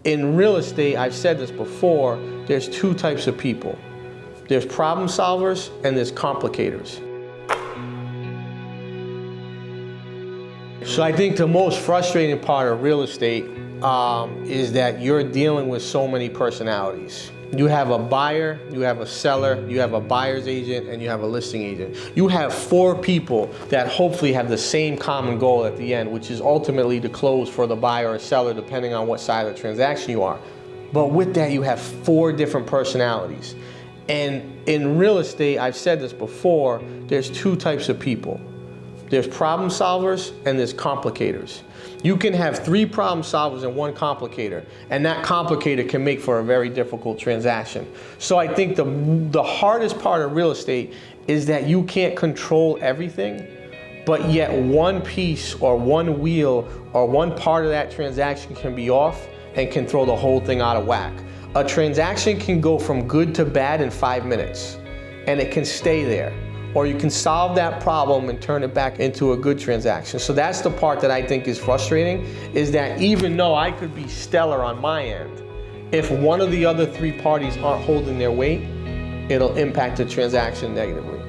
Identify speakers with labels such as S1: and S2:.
S1: In real estate, I've said this before, there's two types of people. There's problem solvers and there's complicators. So I think the most frustrating part of real estate is that you're dealing with so many personalities. You have a buyer, you have a seller, you have a buyer's agent, and you have a listing agent. You have 4 people that hopefully have the same common goal at the end, which is ultimately to close for the buyer or seller, depending on what side of the transaction you are. But with that, you have 4 different personalities. And in real estate, I've said this before, there's 2 types of people. There's problem solvers and there's complicators. You can have 3 problem solvers and 1 complicator, and that complicator can make for a very difficult transaction. So I think the hardest part of real estate is that you can't control everything, but yet one piece or one wheel or one part of that transaction can be off and can throw the whole thing out of whack. A transaction can go from good to bad in 5 minutes, and it can stay there. Or you can solve that problem and turn it back into a good transaction. So that's the part that I think is frustrating, is that even though I could be stellar on my end, if one of the other 3 parties aren't holding their weight, it'll impact the transaction negatively.